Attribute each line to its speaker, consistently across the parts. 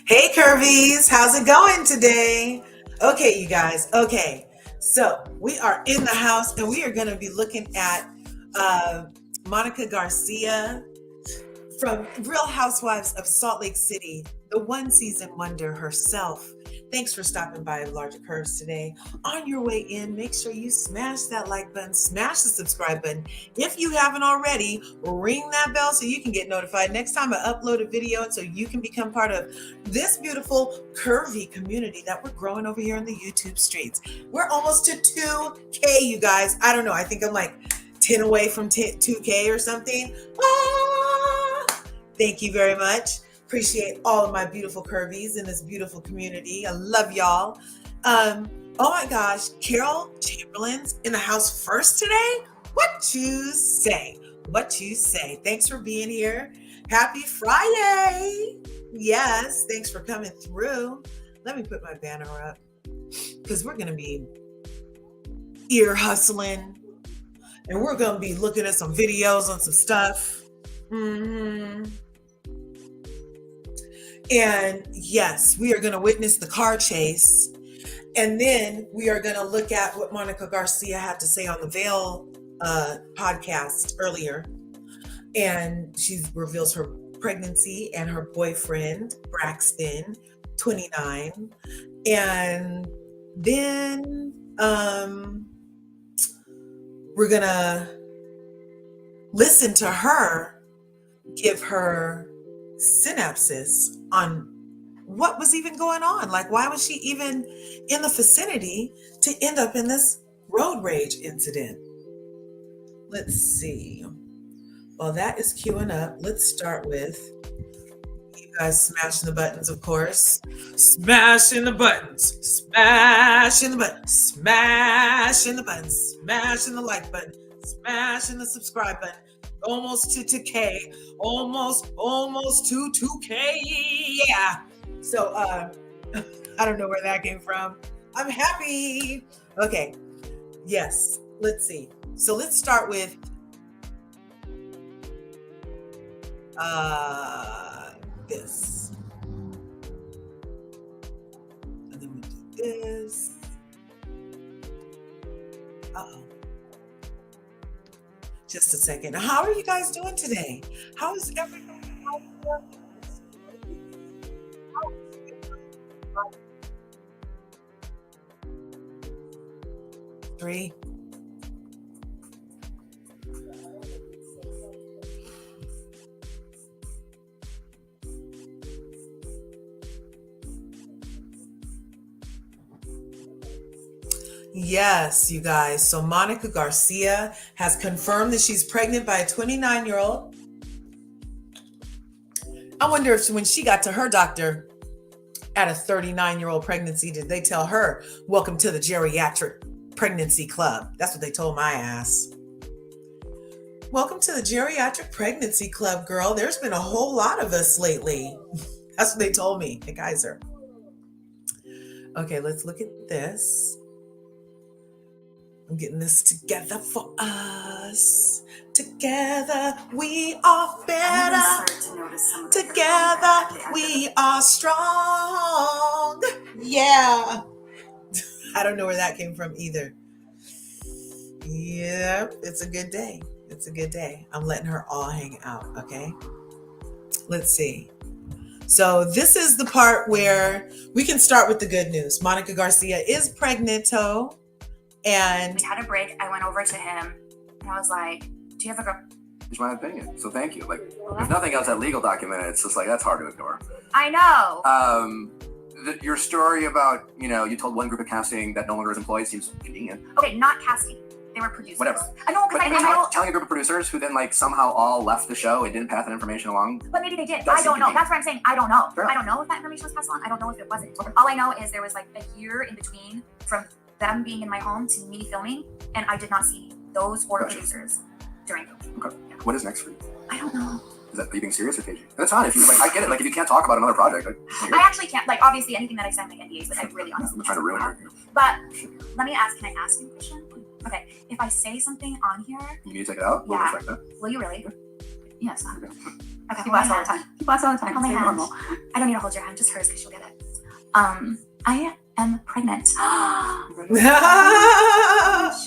Speaker 1: Hey Curvies, how's it going today? Okay, you guys. Okay, so we are in the house and we are going to be looking at uh, Monica Garcia from Real Housewives of Salt Lake City, the one season wonder herself. Thanks for stopping by LRGA Curves today. On your way in, make sure you smash that like button, smash the subscribe button. If you haven't already, ring that bell so you can get notified next time I upload a video and so you can become part of this beautiful curvy community that we're growing over here in the YouTube streets. We're almost to 2K, you guys. I don't know. I think I'm like 10 away from 2K or something. Thank you very much. Appreciate all of my beautiful curvies in this beautiful community. I love y'all. Oh my gosh, Carol Chamberlain's in the house first today? What you say? What you say? Thanks for being here. Happy Friday. Yes, thanks for coming through. Let me put my banner up because we're going to be ear hustling and we're going to be looking at some videos on some stuff. And yes, we are going to witness the car chase. And then we are going to look at what Monica Garcia had to say on the Veil podcast earlier. And she reveals her pregnancy and her boyfriend, Braxton, 29. And then we're going to listen to her give her synopsis on what was even going on. Like, why was she even in the vicinity to end up in this road rage incident? Let's see. While that is queuing up, let's start with you guys smashing the buttons, of course. Smashing the buttons, smashing the buttons, smashing the buttons, smashing the like button, smashing the subscribe button. Almost to 2K, almost to 2K, yeah. So I don't know where that came from. I'm happy. Okay, yes, let's see. So let's start with this. And then we do this. Uh-oh. Just a second. How are you guys doing today? How is everyone? Three. Yes, you guys. So Monica Garcia has confirmed that she's pregnant by a 29-year-old. I wonder if when she got to her doctor at a 39-year-old pregnancy, did they tell her, welcome to the geriatric pregnancy club? That's what they told my ass. Welcome to the geriatric pregnancy club, girl. There's been a whole lot of us lately. That's what they told me at Kaiser. Okay, let's look at this. I'm getting this together for us. Together we are better. Together we are strong. Yeah. I don't know where that came from either. Yeah, it's a good day. It's a good day. I'm letting her all hang out, okay? Let's see. So this is the part where we can start with the good news. Monica Garcia is pregnant-o. And
Speaker 2: we had a break. I went over to him and I was like, do you have a girl?
Speaker 3: It's my opinion. So thank you. Like, if nothing else, that legal document, it's just like, that's hard to ignore.
Speaker 2: I know.
Speaker 3: Your story about, you told one group of casting that no longer is employed seems convenient.
Speaker 2: Okay, not casting. They were producers.
Speaker 3: Whatever.
Speaker 2: I know, because I know.
Speaker 3: Telling a group of producers who then somehow all left the show and didn't pass that information along.
Speaker 2: But maybe they did. I don't know. That's what I'm saying. I don't know. Sure. I don't know if that information was passed along. I don't know if it wasn't. Okay. All I know is there was a year in between from them being in my home to me filming, and I did not see those four producers during filming.
Speaker 3: Okay. Yeah. What is next for you?
Speaker 2: I don't know.
Speaker 3: Are you being serious or cagey? That's fine. If you I get it. If you can't talk about another project,
Speaker 2: I actually can't. Obviously, anything that I sign NDAs with, I really honestly.
Speaker 3: I'm trying to ruin it.
Speaker 2: But let me ask. Can I ask you a question? Okay. If I say something on here,
Speaker 3: you need to take it out.
Speaker 2: Yeah.
Speaker 3: We'll respect that.
Speaker 2: Will you really?
Speaker 3: Yeah.
Speaker 2: Yes. Okay,
Speaker 4: People
Speaker 2: hold
Speaker 4: ask
Speaker 2: my
Speaker 4: all the
Speaker 2: hand.
Speaker 4: time. People ask all the time.
Speaker 2: Hold my
Speaker 4: It's very
Speaker 2: hand.
Speaker 4: normal.
Speaker 2: I don't need to hold your hand, just hers because she'll get it. I am pregnant.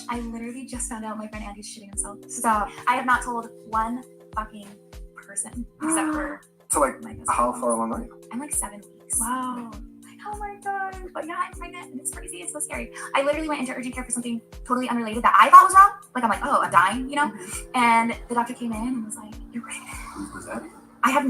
Speaker 2: I literally just found out my friend Andy's shitting himself. Stop. I have not told one fucking person except for
Speaker 3: So like,
Speaker 2: my best
Speaker 3: how
Speaker 2: friend.
Speaker 3: far along are you?
Speaker 2: I'm like 7 weeks.
Speaker 4: Wow.
Speaker 2: Oh my god. But yeah, I'm pregnant and it's crazy. It's so scary. I literally went into urgent care for something totally unrelated that I thought was wrong. Like I'm like, oh, I'm dying, you know? And the doctor came in and was like, you're pregnant.
Speaker 3: Who was that?
Speaker 2: I've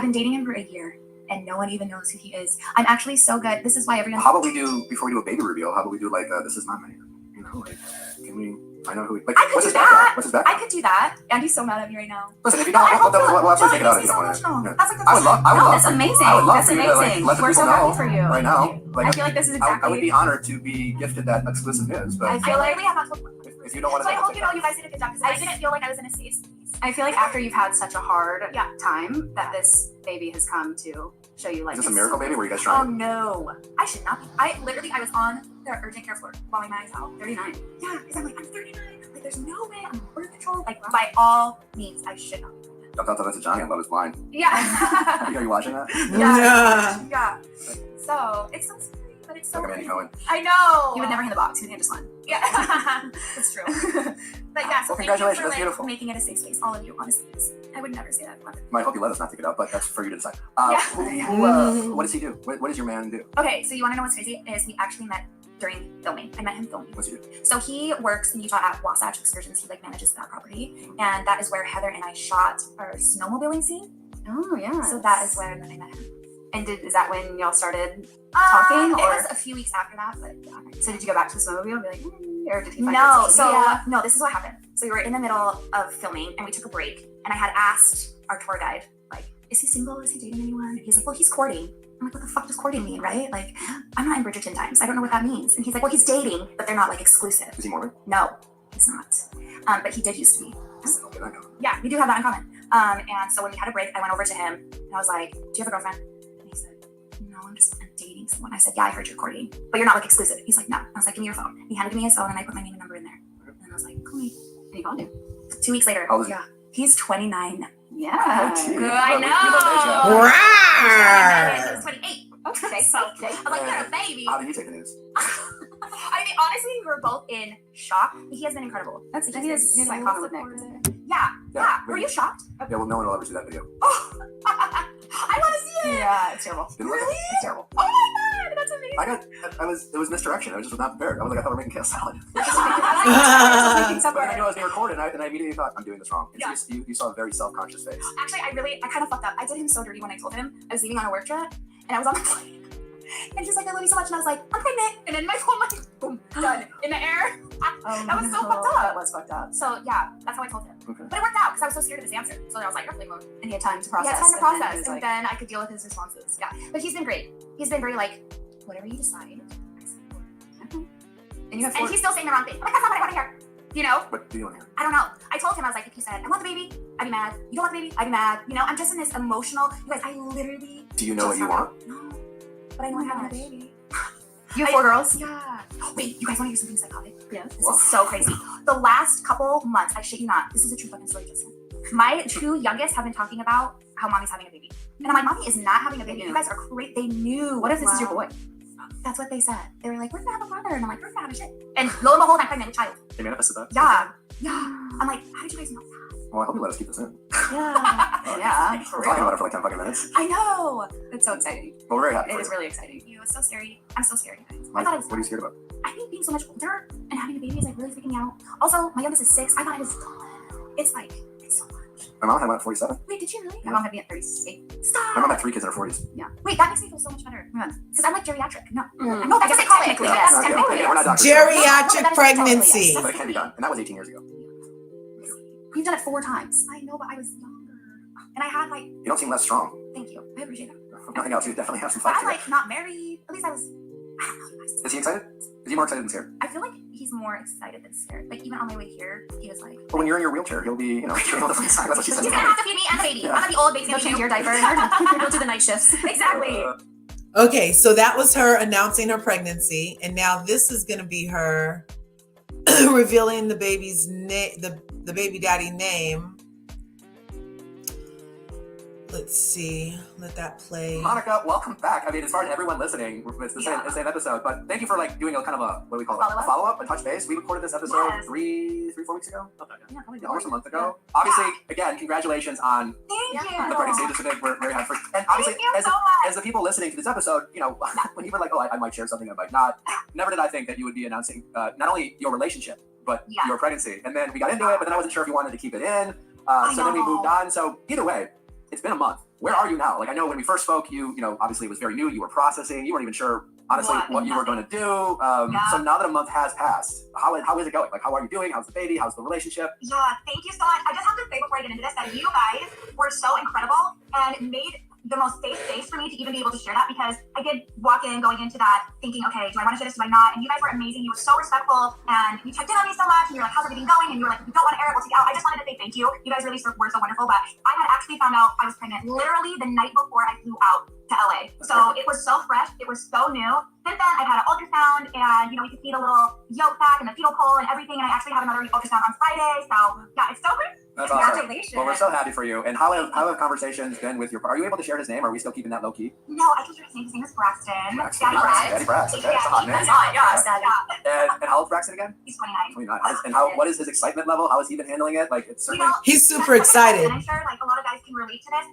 Speaker 2: been dating him for a year and no one even knows who he is. I'm actually so good. This is why everyone.
Speaker 3: How about we do, before we do a baby reveal, how about we do like, this is my man? You know, like, can we, I know who, like,
Speaker 2: I could
Speaker 3: what's
Speaker 2: do
Speaker 3: his background?
Speaker 2: that.
Speaker 3: What's his
Speaker 2: I
Speaker 3: background?
Speaker 2: could do that. Andy's so mad at me right now.
Speaker 3: Listen, if you
Speaker 2: No,
Speaker 3: don't,
Speaker 2: I hope
Speaker 3: we'll have to
Speaker 2: no,
Speaker 3: take
Speaker 2: it
Speaker 3: it out
Speaker 2: makes
Speaker 3: if
Speaker 2: me
Speaker 3: you don't
Speaker 2: so
Speaker 3: want
Speaker 2: emotional.
Speaker 3: to.
Speaker 2: That's like the
Speaker 3: I would love,
Speaker 4: No, that's amazing.
Speaker 3: I would love
Speaker 4: That's
Speaker 3: for you to, like,
Speaker 4: amazing.
Speaker 3: let the
Speaker 4: We're so
Speaker 3: people know
Speaker 4: happy for you.
Speaker 3: right now. Like,
Speaker 4: I feel like this is
Speaker 3: I
Speaker 4: exactly.
Speaker 3: would be honored to be gifted that exclusive news, but
Speaker 2: I feel like we have not told.
Speaker 3: if you don't want
Speaker 2: So
Speaker 3: to,
Speaker 2: I hope you know you guys did a good job because I didn't feel like I was in a safe space.
Speaker 4: I feel like after you've had such a hard
Speaker 2: Yeah.
Speaker 4: time that this baby has come to show you like
Speaker 3: is this a
Speaker 4: it's
Speaker 3: miracle
Speaker 4: so-
Speaker 3: baby? Were you guys
Speaker 2: Oh
Speaker 3: trying?
Speaker 2: no, I should not be. I was on the urgent care floor bawling my eyes out.
Speaker 4: 39.
Speaker 2: Yeah, because I'm like, I'm 39. Like, there's no way I'm on birth control. Like, by all means, I should not.
Speaker 3: Jumped out to Johnny and Love Is Blind.
Speaker 2: Yeah.
Speaker 3: Are you watching that?
Speaker 2: Yeah. Yeah. So it's so scary, but it's so.
Speaker 3: Like a Mandy Cohen.
Speaker 2: I know.
Speaker 4: You would never hit the box. You would hand just one.
Speaker 2: Yeah, that's true. But yeah, so
Speaker 3: Well,
Speaker 2: thank you
Speaker 3: congratulations,
Speaker 2: for
Speaker 3: that's
Speaker 2: like
Speaker 3: beautiful.
Speaker 2: making it a safe space, all of you. Honestly, I would never say that.
Speaker 3: I hope you let us not take it out, but that's for you to decide.
Speaker 2: Yeah.
Speaker 3: What does he do? What does your man do?
Speaker 2: Okay, so you want to know what's crazy? Is we actually met during filming. I met him filming.
Speaker 3: What's he do?
Speaker 2: So he works in Utah at Wasatch Excursions. He like manages that property, and that is where Heather and I shot our snowmobiling scene.
Speaker 4: Oh yeah.
Speaker 2: So that is where I met him.
Speaker 4: And is that when y'all started talking?
Speaker 2: It
Speaker 4: Or
Speaker 2: was a few weeks after that, but yeah.
Speaker 4: so did you go back to the snowmobile and be like, or did he find
Speaker 2: No,
Speaker 4: it?
Speaker 2: so no, this is what happened. So we were in the middle of filming and we took a break and I had asked our tour guide, like, is he single? Is he dating anyone? And he's like, well, he's courting. I'm like, what the fuck does courting mean, right? Like, I'm not in Bridgerton times. I don't know what that means. And he's like, well, he's dating, but they're not like exclusive.
Speaker 3: Is he Mormon?
Speaker 2: No, he's not. But he did used to be.
Speaker 3: Okay, I know.
Speaker 2: Yeah, we do have that in common. And so when we had a break, I went over to him and I was like, do you have a girlfriend? And he said, no, I'm dating someone. I said, yeah, I heard you're courting, but you're not like exclusive. He's like, no. I was like, give me your phone. He handed me his phone and I put my name and number in there. And I was like, call me.
Speaker 4: And you called him.
Speaker 2: 2 weeks later.
Speaker 3: How old is he?
Speaker 2: Yeah. He's 29.
Speaker 4: Yeah.
Speaker 3: Oh, gee.
Speaker 2: Good, I
Speaker 3: We love age
Speaker 2: know. He was 28.
Speaker 4: Okay.
Speaker 2: So I was like, you're a baby.
Speaker 3: How did you take the news?
Speaker 2: I mean, honestly, we were both in shock. He has been incredible.
Speaker 4: That's
Speaker 2: He
Speaker 4: he
Speaker 2: has
Speaker 4: has
Speaker 2: been
Speaker 4: like
Speaker 2: so
Speaker 4: common with
Speaker 2: supportive.
Speaker 4: Nick.
Speaker 2: Yeah.
Speaker 3: Yeah,
Speaker 2: Were you shocked?
Speaker 3: Yeah, well, no one will ever see that video.
Speaker 2: I want to see it.
Speaker 4: Yeah, it's terrible.
Speaker 3: Didn't look at it.
Speaker 2: Really?
Speaker 3: It's terrible.
Speaker 2: Oh my god, that's amazing.
Speaker 3: It was misdirection. I just was not prepared. I was like, I thought we were making kale salad.
Speaker 4: Making
Speaker 3: But
Speaker 4: supper.
Speaker 3: then I knew I was being recorded, and I immediately thought, I'm doing this wrong. And
Speaker 2: Yeah.
Speaker 3: so you saw a very self-conscious face.
Speaker 2: Actually, I kind of fucked up. I did him so dirty when I told him I was leaving on a work trip, and I was on the plane. And he's like, I love you so much. And I was like, I'm pregnant. And then my phone like, boom, done, in the air. That was so fucked up.
Speaker 4: That was fucked up.
Speaker 2: So yeah, that's how I told him.
Speaker 3: Okay.
Speaker 2: But it worked out because I was so scared of his answer. So then I was like, you're mode.
Speaker 4: And he had time to
Speaker 2: He
Speaker 4: process.
Speaker 2: had time to
Speaker 4: and then he
Speaker 2: process,
Speaker 4: was
Speaker 2: and
Speaker 4: like,
Speaker 2: then I could deal with his responses. Yeah, but he's been great. He's been very like, whatever you decide.
Speaker 4: and you have
Speaker 2: And
Speaker 4: four.
Speaker 2: he's still saying the wrong thing. I'm like, that's not what I want to hear. You know?
Speaker 3: What do you want to hear?
Speaker 2: I don't know. I told him, I was like, if you said, I want the baby, I'd be mad. You don't want the baby, I'd be mad. You know, I'm just in this emotional. You guys, I literally.
Speaker 3: Do you know what you want?
Speaker 2: No. But I know I have a baby.
Speaker 4: You have 4 girls?
Speaker 2: Yeah. Wait, you guys want to hear something psychotic?
Speaker 4: Yeah.
Speaker 2: This is so crazy. The last couple months, I shit you not, this is a true fucking story, Justin. My 2 youngest have been talking about how mommy's having a baby. And I'm like, mommy is not having a baby. You guys are great. They knew.
Speaker 4: What if this is your boy?
Speaker 2: That's what they said. They were like, we're gonna have a brother. And I'm like, we're gonna have a shit. And lo and behold, I'm pregnant with a child.
Speaker 3: They manifested that?
Speaker 2: Yeah. Yeah. I'm like, how did you guys know that?
Speaker 3: Well, I hope you let us keep this in.
Speaker 4: Yeah. Yeah.
Speaker 3: We're talking about it for like 10 fucking minutes.
Speaker 2: I know.
Speaker 4: It's so exciting.
Speaker 3: But we're very happy
Speaker 4: It
Speaker 3: for
Speaker 4: is
Speaker 3: you.
Speaker 4: really exciting.
Speaker 2: You know, it's so scary. I'm so scared, you guys.
Speaker 3: Why-
Speaker 2: I thought it was
Speaker 3: What are you scared about?
Speaker 2: I think being so much older and having a baby is like really freaking me out. Also, my youngest is 6. I thought it was it's like it's so much.
Speaker 3: My mom had one at 47.
Speaker 2: Wait, did you really?
Speaker 4: My mom had me at 38.
Speaker 2: Stop.
Speaker 3: My mom had 3 kids in her 40s.
Speaker 2: Wait, that makes me feel so much better.
Speaker 4: Yeah.
Speaker 2: Because I'm like geriatric. No.
Speaker 4: Mm.
Speaker 2: No, that's what they call it.
Speaker 4: Technically,
Speaker 2: No,
Speaker 4: yes.
Speaker 2: that's
Speaker 3: Okay,
Speaker 2: technically,
Speaker 3: okay, we're not
Speaker 2: yes.
Speaker 3: doctors.
Speaker 1: Geriatric pregnancy.
Speaker 3: But it can be done. And that was 18 years ago.
Speaker 2: You've done it 4 times. I know, but I was younger. And I had like,
Speaker 3: You don't seem less strong.
Speaker 2: thank you. I appreciate that.
Speaker 3: If nothing else, you definitely have some
Speaker 2: But
Speaker 3: fight
Speaker 2: I'm
Speaker 3: to it.
Speaker 2: like not married. At least I was, I don't know, you guys.
Speaker 3: Is he excited? Is he more excited than scared?
Speaker 2: I feel like he's more excited than scared. Like even on my way here, he was like,
Speaker 3: But when you're in your wheelchair, he'll be, you know, sure he'll definitely sign. That's what she said.
Speaker 2: he's gonna have to feed me and the baby.
Speaker 3: Yeah.
Speaker 2: I'm gonna be old baby.
Speaker 4: He'll change your diaper. He'll do the night shifts.
Speaker 2: Exactly.
Speaker 1: Okay, so that was her announcing her pregnancy, and now this is going to be her revealing the baby's name, the baby daddy name. Let's see. Let that play.
Speaker 3: Monica, welcome back. I mean, as far as everyone listening, it's the same episode, but thank you for like doing a kind of a, what do we call it? A follow-up, a touch base. We recorded this episode
Speaker 2: Yes.
Speaker 3: 4 weeks ago? Yeah, probably almost a month ago. Obviously, again, congratulations on
Speaker 2: Thank you.
Speaker 3: the pregnancy. Just a big, we're very happy. And obviously,
Speaker 2: Thank you
Speaker 3: as,
Speaker 2: so much.
Speaker 3: as the people listening to this episode, you know, when you were like, oh, I might share something, I might not. Never did I think that you would be announcing not only your relationship, but your pregnancy. And then we got into it, but then I wasn't sure if you wanted to keep it in. So then we moved on. So either way, it's been a month. Where are you now? Like, I know when we first spoke, you know, obviously it was very new. You were processing. You weren't even sure, honestly, what you were going to do. So now that a month has passed, how is it going? Like, how are you doing? How's the baby? How's the relationship?
Speaker 2: Yeah, thank you so much. I just have to say before I get into this that you guys were so incredible and made the most safe space for me to even be able to share that, because I did walk in going into that thinking, okay, do I want to share this? Do I not? And you guys were amazing. You were so respectful and you checked in on me so much and you were like, how's everything going? And you were like, if you don't want to air it, we'll take it out. I just wanted to say thank you. You guys really were so wonderful. But I had actually found out I was pregnant literally the night before I flew out to LA. So it was so fresh. It was so new. Since then, I've had an ultrasound and, you know, we could see the little yolk sac and the fetal pole and everything. And I actually had another ultrasound on Friday. So yeah, it's so great.
Speaker 3: That's awesome.
Speaker 2: Congratulations.
Speaker 3: Well, we're so happy for you. And how have conversations been with your? Are you able to share his name? Are we still keeping that low key?
Speaker 2: No, I can share his name. His name is Braxton.
Speaker 3: Daddy Brax. Okay, that's a hot name.
Speaker 2: That's hot, yeah.
Speaker 3: And how old is Braxton again?
Speaker 2: He's 29.
Speaker 3: 29. And what is his excitement level? How has he been handling it? Like, it's certainly.
Speaker 1: He's super excited.
Speaker 2: And I'm sure like a lot of guys can relate to this.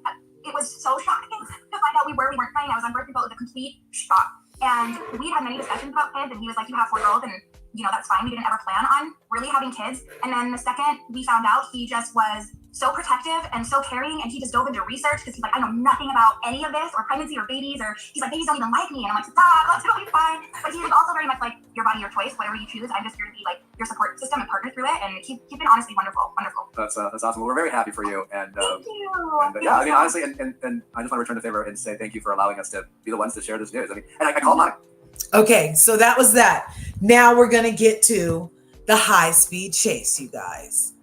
Speaker 2: It was so shocking to find out we weren't playing. I was on birth control. It was a complete shock. And we had many discussions about kids, and he was like, you have 4 girls, and you know, that's fine. We didn't ever plan on really having kids. And then the second we found out, he just was so protective and so caring, and he just dove into research because he's like, I know nothing about any of this or pregnancy or babies, or he's like, babies don't even like me. And I'm like, stop, that's totally fine. But he was also very much like, your body, your choice, whatever you choose. I'm just here to be like your support system and partner through it. And he's been honestly wonderful.
Speaker 3: That's awesome. Well, we're very happy for you. And
Speaker 2: thank you.
Speaker 3: Yeah, I mean, honestly, and I just want to return the favor and say thank you for allowing us to be the ones to share this news. I mean, and I called Monica.
Speaker 1: Okay, so that was that. Now we're going to get to the high-speed chase, you guys.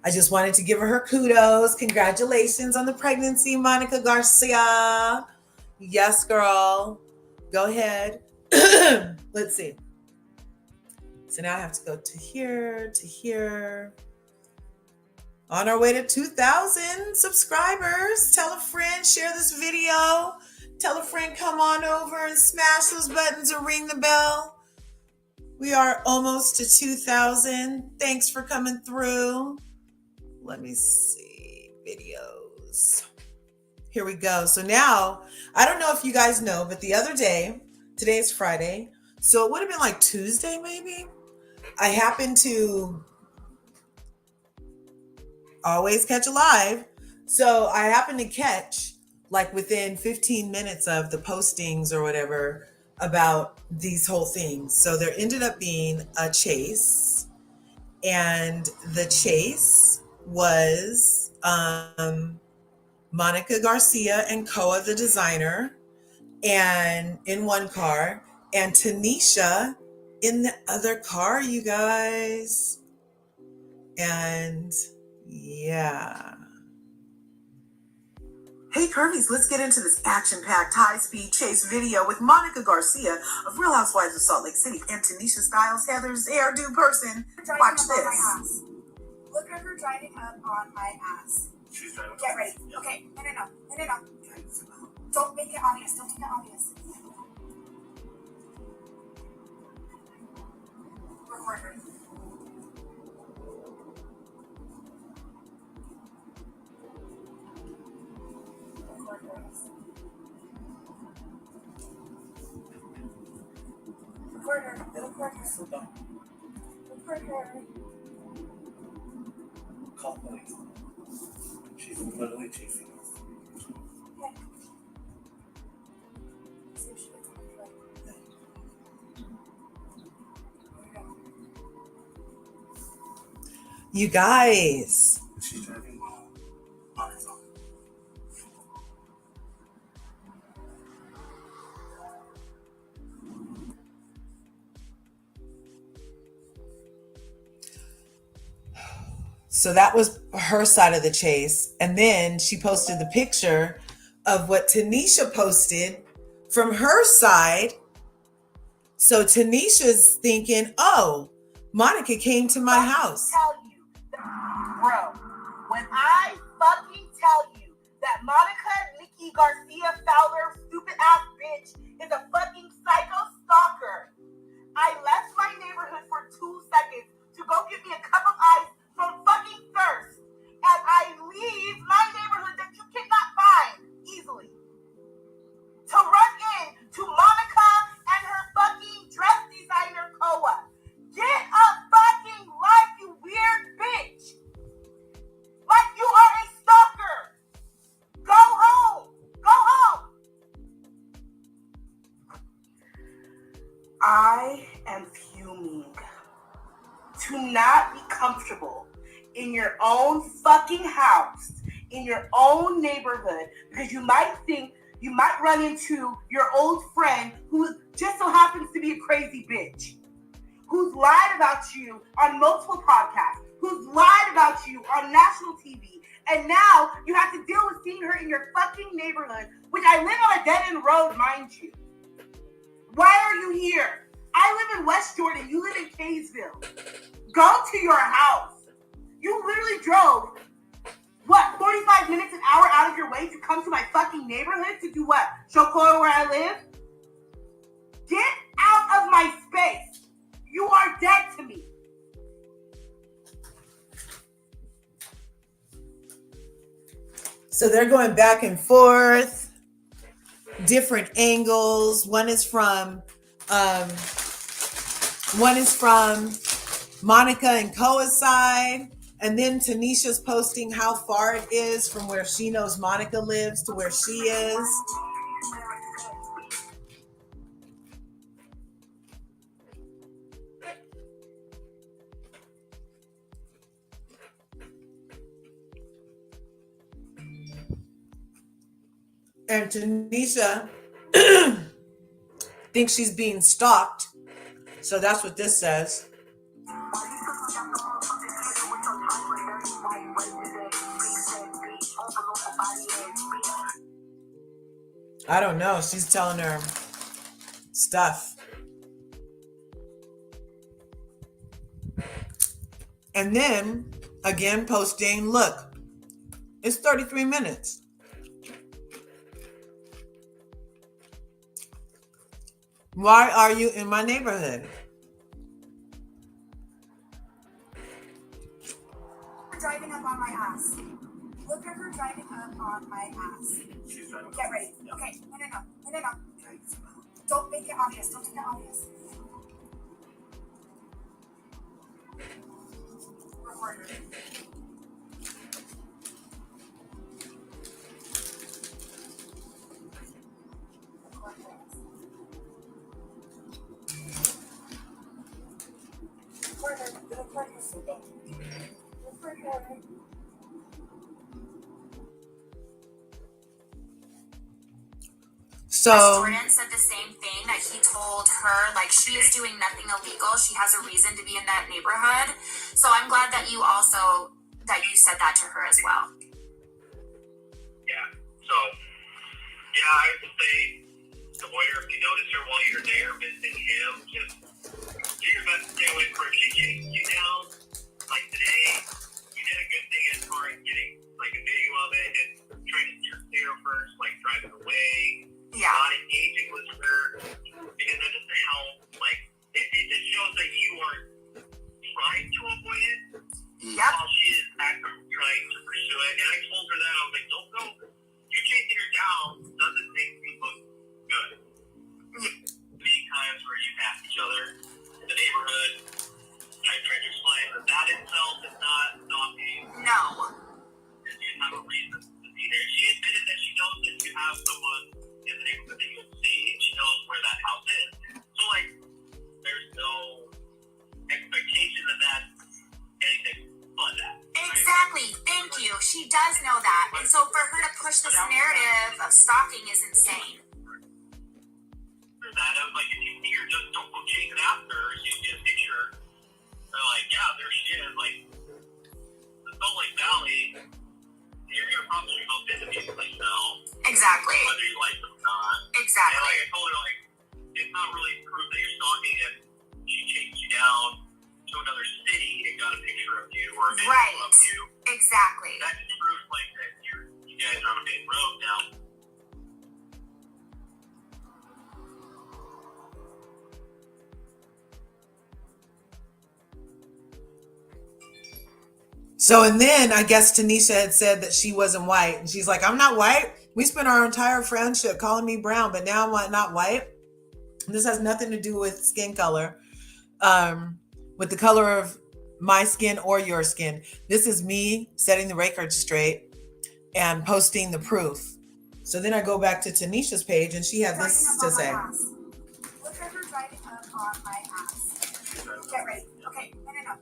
Speaker 1: I just wanted to give her kudos. Congratulations on the pregnancy, Monica Garcia. Yes, girl. Go ahead. Let's see. So now I have to go to here, to here. On our way to 2,000 subscribers. Tell a friend, share this video. Tell a friend, come on over and smash those buttons or ring the bell. We are almost to 2,000. Thanks for coming through. Let me see. Videos. Here we go. So now, I don't know if you guys know, but the other day, today is Friday, so it would have been like Tuesday maybe. I happened to always catch a live. So I happened to catch like within 15 minutes of the postings or whatever about these whole things. So there ended up being a chase, and the chase was Monica Garcia and Koa the designer, and in one car, and Tanisha in the other car, you guys. And yeah. Hey Curvies, let's get into this action-packed high-speed chase video with Monica Garcia of Real Housewives of Salt Lake City and Tanisha Styles, Heather's hairdo person. Watch this.
Speaker 5: Look at her driving up on my ass.
Speaker 6: She's driving.
Speaker 5: Get ready. Okay. No. Don't make it obvious. Don't make it obvious. Record her. Record her.
Speaker 6: Call police. She's literally chasing us.
Speaker 5: Okay. See if she gets on the road.
Speaker 1: You guys.
Speaker 6: She's driving on her phone.
Speaker 1: So that was her side of the chase. And then she posted the picture of what Tanisha posted from her side. So Tanisha's thinking, oh, Monica came to my house.
Speaker 7: Tell you, bro, when I fucking tell you that Monica Nikki Garcia Fowler, stupid ass bitch, is a fucking psycho stalker. I left my neighborhood for 2 seconds to go get me a cup of ice from fucking thirst. And I leave my neighborhood that you cannot find easily to run in to Monica and her fucking dress designer Koa. Get a fucking life, you weird bitch. Like you are a stalker. Go home. Go home. I am fuming. To not be comfortable in your own fucking house, in your own neighborhood, because you might think you might run into your old friend who just so happens to be a crazy bitch, who's lied about you on multiple podcasts, who's lied about you on national TV, and now you have to deal with seeing her in your fucking neighborhood, which I live on a dead-end road, mind you. Why are you here? I live in West Jordan. You live in Kaysville. Go to your house. You literally drove, 45 minutes, an hour out of your way to come to my fucking neighborhood to do what? Show Chloe where I live? Get out of my space. You are dead to me.
Speaker 1: So they're going back and forth, different angles. One is from Monica and Koa's side, and then Tanisha's posting how far it is from where she knows Monica lives to where she is. And Tanisha thinks she's being stalked. So that's what this says. I don't know. She's telling her stuff. And then again posting, look, it's 33 minutes. Why are you in my neighborhood?
Speaker 5: Driving up on my ass. Look at her driving up on my ass.
Speaker 6: She's driving.
Speaker 5: Get ready. Okay. No. Don't make it obvious. Don't make it obvious. Record her.
Speaker 1: So
Speaker 2: Jordan said the same thing, that he told her, like, she is doing nothing illegal. She has a reason to be in that neighborhood. So I'm glad that you said that to her as well.
Speaker 8: Yeah. So, yeah, I would say the lawyer, if you notice her while you're there visiting him, just do your best to stay away from her. If she chased you down, like today, you did a good thing as far as getting, like, a video of it and trying to steer clear first, like, driving away.
Speaker 2: Yeah.
Speaker 8: Not engaging with her, because that doesn't help. Like, it just shows that you are trying to avoid it.
Speaker 2: Yep.
Speaker 8: While she is actively trying to pursue it. And I told her that, I was like, don't go. You chasing her down doesn't make me look good. Many times where you pass each other in the neighborhood, I tried to explain that itself is not stalking.
Speaker 2: No.
Speaker 8: Because you have a reason to be there. She admitted that she knows that you have someone in the neighborhood that you'll see, and she knows where that house is. So, like, there's no expectation that that's anything but that.
Speaker 2: Exactly. Thank you. She does know that. And so for her to push this narrative of stalking is insane.
Speaker 8: That I was like, if you see her, just don't go chasing after her. So you see a picture, they're like, yeah, there she is. Like, the Salt Lake Valley, you're going to probably go visit these places now.
Speaker 2: Exactly.
Speaker 8: Whether you like them or not.
Speaker 2: Exactly.
Speaker 8: And like I told her, like, it's not really proof that you're stalking if she chased you down to another city and got a picture of you or a video of you.
Speaker 2: Exactly.
Speaker 8: That's proof, like, that you guys are on a big
Speaker 1: So, and then I guess Tanisha had said that she wasn't white. And she's like, I'm not white. We spent our entire friendship calling me brown, but now I'm not white. And this has nothing to do with skin color, with the color of my skin or your skin. This is me setting the record straight and posting the proof. So then I go back to Tanisha's page and she has this to say.
Speaker 5: Look at her driving up on my ass. Get ready. Okay, no.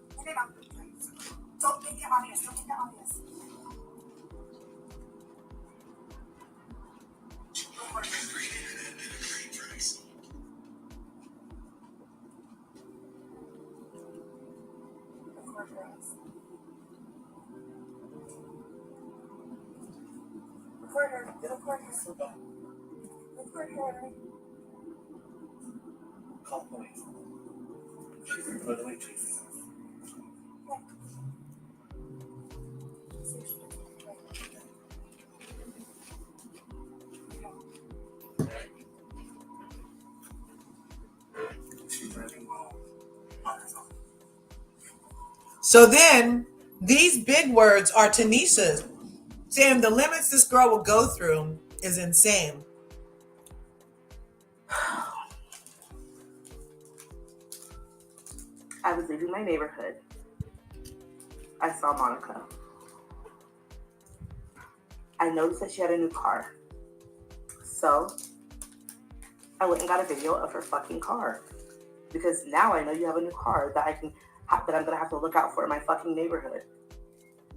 Speaker 5: Don't make it obvious. Don't make it obvious. Record her. Record her.
Speaker 6: Call police. She's literally chasing us. She's driving well on her phone.
Speaker 1: So then these big words are Tanisha's, saying the limits this girl will go through is insane.
Speaker 7: I was leaving my neighborhood. I saw Monica. I noticed that she had a new car. So I went and got a video of her fucking car. Because now I know you have a new car that I'm gonna have to look out for in my fucking neighborhood.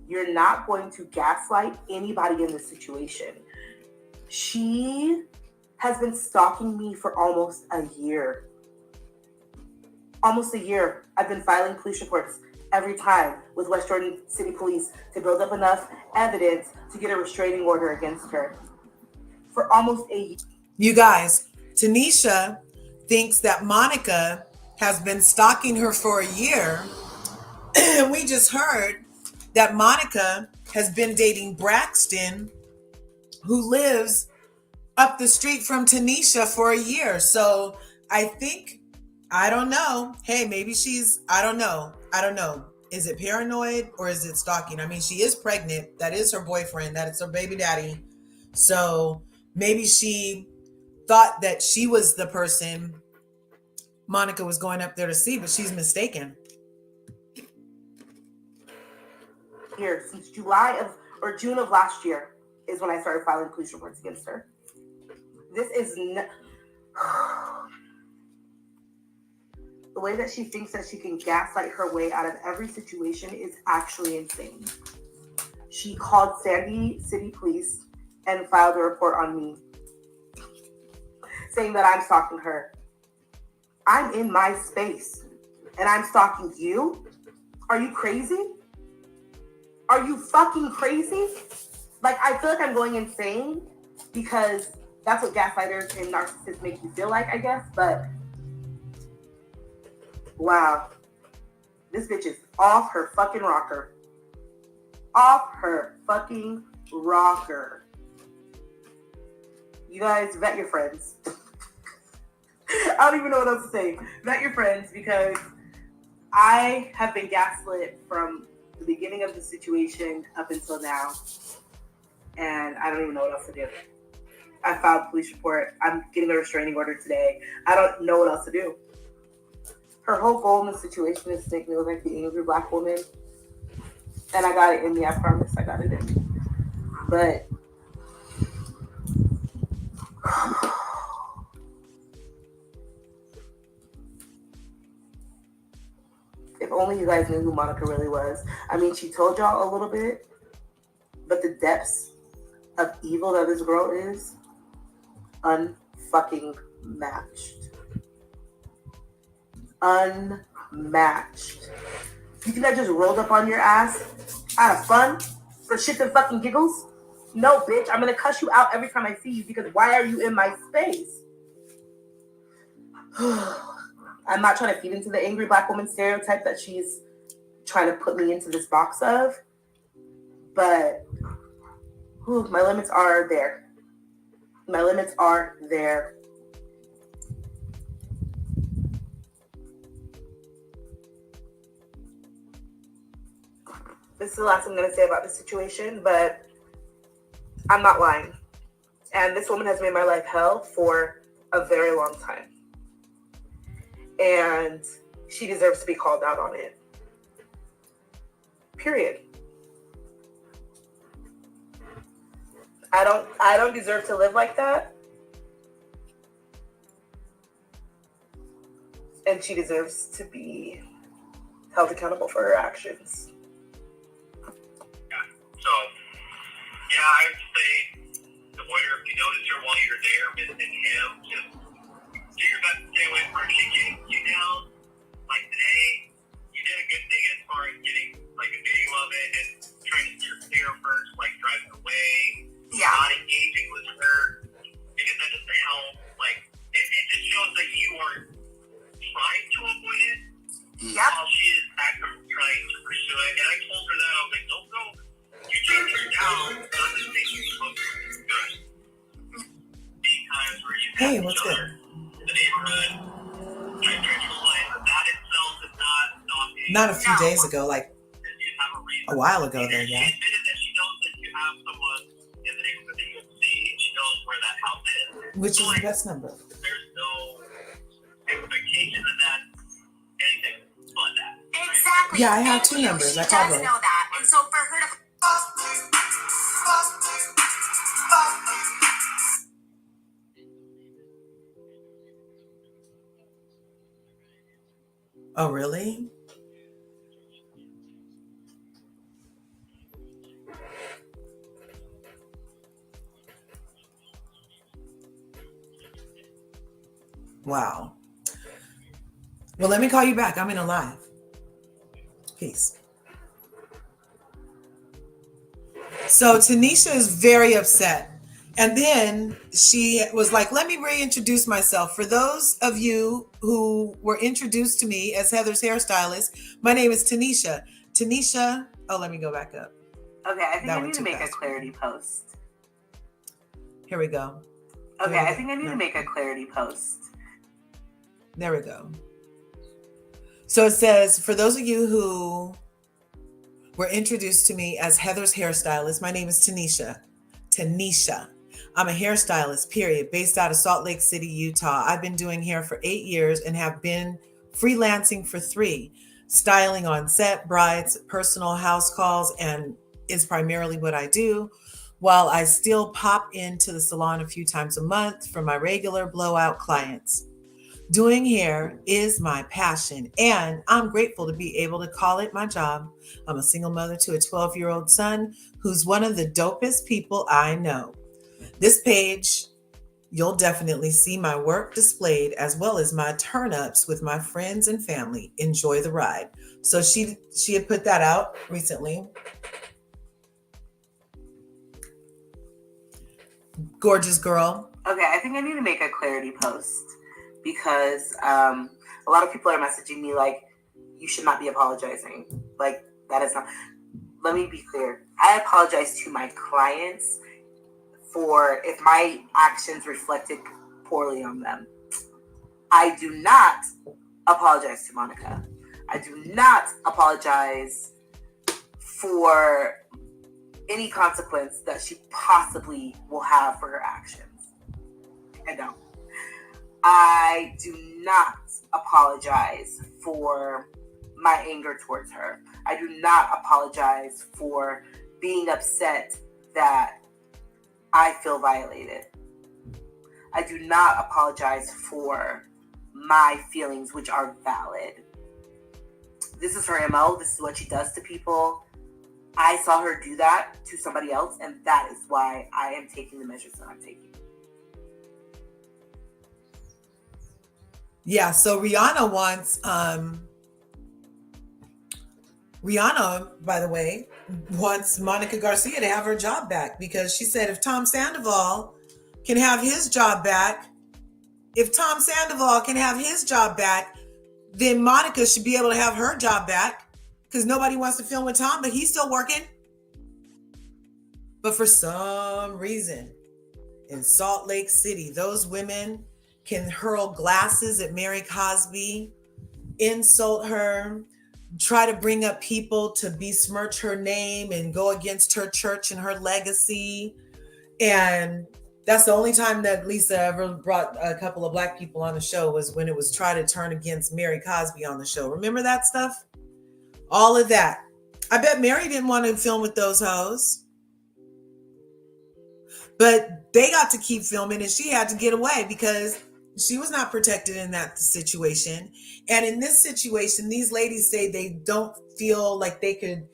Speaker 7: You're not going to gaslight anybody in this situation. She has been stalking me for almost a year. Almost a year. I've been filing police reports every time with West Jordan City Police to build up enough evidence to get a restraining order against her. For almost a year.
Speaker 1: You guys, Tanisha thinks that Monica has been stalking her for a year. And we just heard that Monica has been dating Braxton, who lives up the street from Tanisha for a year. So I don't know. Hey, maybe I don't know. Is it paranoid or is it stalking? I mean, she is pregnant. That is her boyfriend. That is her baby daddy. So maybe she thought that she was the person Monica was going up there to see, but she's mistaken.
Speaker 7: Here, since June of last year is when I started filing police reports against her. This is the way that she thinks that she can gaslight her way out of every situation is actually insane. She called Sandy City Police and filed a report on me, saying that I'm stalking her. I'm in my space and I'm stalking you? Are you crazy? Are you fucking crazy? Like, I feel like I'm going insane because that's what gaslighters and narcissists make you feel like, I guess. But, wow. This bitch is off her fucking rocker. Off her fucking rocker. You guys, vet your friends. I don't even know what else to say. Vet your friends, because I have been gaslit from the beginning of the situation up until now, and I don't even know what else to do. I filed a police report. I'm getting a restraining order today. I don't know what else to do. Her whole goal in the situation is to make me look like the angry black woman, and I got it in me. I promise I got it in me. But if only you guys knew who Monica really was. I mean, she told y'all a little bit, but the depths of evil that this girl is unfucking matched. Unmatched. You think I just rolled up on your ass out of fun for shits and fucking giggles? No, bitch. I'm gonna cuss you out every time I see you because why are you in my space? I'm not trying to feed into the angry black woman stereotype that she's trying to put me into this box of, but my limits are there. My limits are there. this is the last I'm going to say about this situation, but I'm not lying. And this woman has made my life hell for a very long time. And she deserves to be called out on it. Period. I don't deserve to live like that. And she deserves to be held accountable for her actions.
Speaker 8: Yeah. So, yeah, I would say the lawyer, if you notice her while you're there visiting him, just do your best to stay away from her. She chased you down. Like today, you did a good thing as far as getting like a video of it and trying to steer first, like driving away, not engaging with her, because that doesn't help. Like, it just shows that you are trying to avoid it. While she is actively trying to pursue it. And I told her that, I was like, don't go. You chase her down, not just make you look good. Many times where you
Speaker 1: Hey,
Speaker 8: have
Speaker 1: what's
Speaker 8: each other, the neighborhood, trying to explain that itself is not stopping.
Speaker 1: Not a few days ago, like
Speaker 8: You have a reason.
Speaker 1: a while ago though,
Speaker 8: She
Speaker 1: yeah.
Speaker 8: admitted that she knows that you have someone in the neighborhood that you'll see, and she knows where that house is.
Speaker 1: Which is
Speaker 8: So,
Speaker 1: the best number.
Speaker 8: there's no expectation of that, anything but that.
Speaker 2: Exactly.
Speaker 1: Yeah, I have
Speaker 2: And,
Speaker 1: two
Speaker 2: you know,
Speaker 1: numbers.
Speaker 2: She
Speaker 1: I
Speaker 2: does
Speaker 1: call both.
Speaker 2: know that, and so for her to
Speaker 1: Oh, really? Wow. Well, let me call you back. I'm in a live. Peace. So Tanisha is very upset. And then she was like, let me reintroduce myself. For those of you who were introduced to me as Heather's hairstylist, my name is Tanisha. Tanisha, oh, let me go back up.
Speaker 7: Okay, I think
Speaker 1: That
Speaker 7: I
Speaker 1: went
Speaker 7: need to
Speaker 1: too
Speaker 7: make a
Speaker 1: fast.
Speaker 7: clarity post.
Speaker 1: Here we go.
Speaker 7: Okay,
Speaker 1: There we
Speaker 7: I
Speaker 1: go.
Speaker 7: think I need
Speaker 1: No.
Speaker 7: to make a clarity post.
Speaker 1: There we go. So it says, for those of you who were introduced to me as Heather's hairstylist, my name is Tanisha. Tanisha. I'm a hairstylist, period, based out of Salt Lake City, Utah. I've been doing hair for 8 years and have been freelancing for 3. Styling on set, brides, personal house calls, and is primarily what I do. While I still pop into the salon a few times a month for my regular blowout clients. Doing hair is my passion, and I'm grateful to be able to call it my job. I'm a single mother to a 12-year-old son who's one of the dopest people I know. This page, you'll definitely see my work displayed as well as my turn-ups with my friends and family. Enjoy the ride. So she had put that out recently. Gorgeous girl.
Speaker 7: Okay, I think I need to make a clarity post because a lot of people are messaging me like, you should not be apologizing. Like, that is not. Let me be clear. I apologize to my clients for if my actions reflected poorly on them. I do not apologize to Monica. I do not apologize for any consequence that she possibly will have for her actions. I don't. I do not apologize for my anger towards her. I do not apologize for being upset that I feel violated. I do not apologize for my feelings, which are valid. This is her MO. This is what she does to people. I saw her do that to somebody else, and that is why I am taking the measures that I'm taking.
Speaker 1: Yeah, so Rihanna wants, Rihanna, by the way, wants Monica Garcia to have her job back because she said if Tom Sandoval can have his job back, then Monica should be able to have her job back because nobody wants to film with Tom, but he's still working. But for some reason, in Salt Lake City, those women can hurl glasses at Mary Cosby, insult her, try to bring up people to besmirch her name and go against her church and her legacy. And that's the only time that Lisa ever brought a couple of black people on the show, was when it was try to turn against Mary Cosby on the show. Remember that stuff? All of that. I bet Mary didn't want to film with those hoes. But they got to keep filming and she had to get away because she was not protected in that situation. And in this situation, these ladies say they don't feel like they could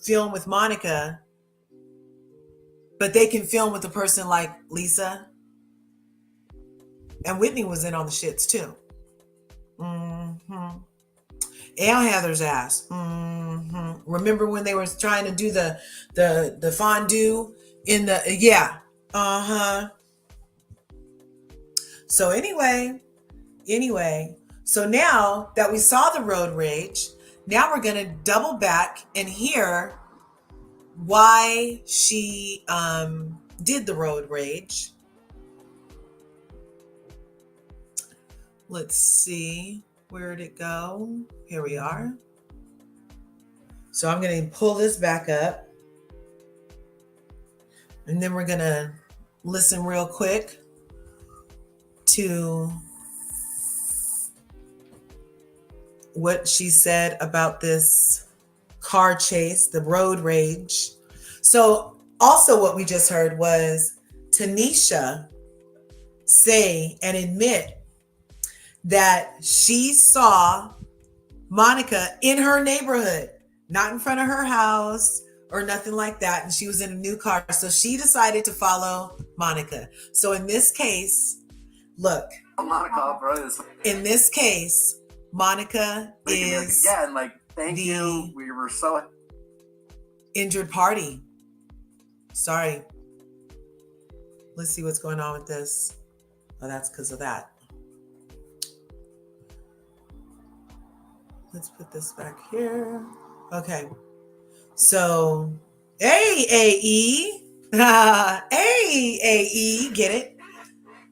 Speaker 1: film with Monica, but they can film with a person like Lisa. And Whitney was in on the shits too. Mm-hmm. And Heather's ass. Mm-hmm. Remember when they were trying to do the fondue in the, yeah. Uh-huh. So anyway, so now that we saw the road rage, now we're going to double back and hear why she did the road rage. Let's see, where did it go? Here we are. So I'm going to pull this back up, and then we're going to listen real quick to what she said about this car chase, the road rage. So also what we just heard was Tanisha say and admit that she saw Monica in her neighborhood, not in front of her house or nothing like that. And she was in a new car. So she decided to follow Monica. So in this case, look,
Speaker 3: Monica, bro,
Speaker 1: in this case, Monica is
Speaker 3: again, like, thank you. We were so
Speaker 1: injured party. Sorry. Let's see what's going on with this. Oh, that's because of that. Let's put this back here. Okay. So, AAE. AAE. Get it?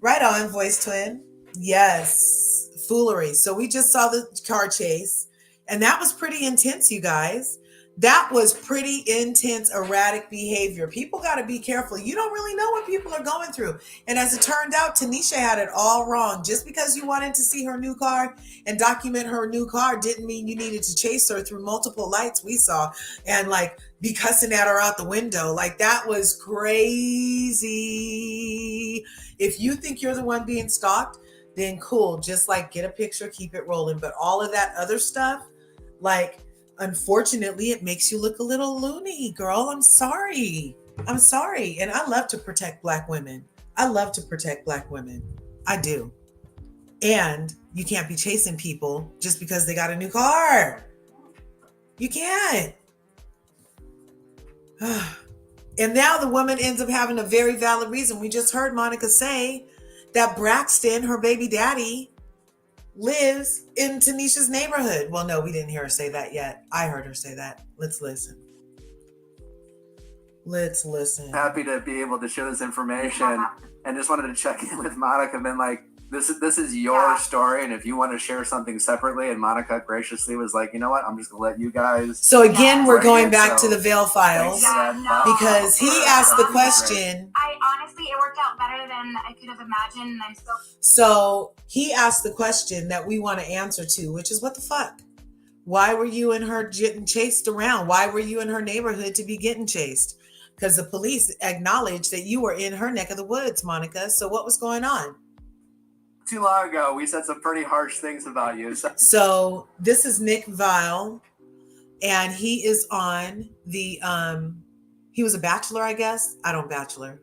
Speaker 1: Right on, voice twin. Yes. Foolery. So we just saw the car chase, and that was pretty intense, you guys. That was pretty intense, erratic behavior. People got to be careful. You don't really know what people are going through. And as it turned out, Tanisha had it all wrong. Just because you wanted to see her new car and document her new car didn't mean you needed to chase her through multiple lights we saw and like be cussing at her out the window. Like, that was crazy. If you think you're the one being stalked, then cool. Just like get a picture, keep it rolling. But all of that other stuff, like, unfortunately, it makes you look a little loony, girl. I'm sorry. And I love to protect Black women. I do. And you can't be chasing people just because they got a new car. You can't. And now the woman ends up having a very valid reason. We just heard Monica say that Braxton, her baby daddy, lives in Tanisha's neighborhood. Well, no, we didn't hear her say that yet. I heard her say that. Let's listen.
Speaker 3: Happy to be able to share this information, and just wanted to check in with Monica and been like, this is your story, and if you want to share something separately. And Monica graciously was like, you know what, I'm just gonna let you guys.
Speaker 1: So again, we're going back to the Veil Files because he asked the question.
Speaker 2: I honestly, it worked out better than I could have imagined, and I'm
Speaker 1: So he asked the question that we want to answer to, which is, what the fuck? Why were you and her getting chased around? Why were you in her neighborhood to be getting chased? Because the police acknowledged that you were in her neck of the woods, Monica. So what was going on?
Speaker 3: Too long ago, we said some pretty harsh things about you.
Speaker 1: So this is Nick Vile, and he is on the, he was a bachelor, I guess. I don't bachelor.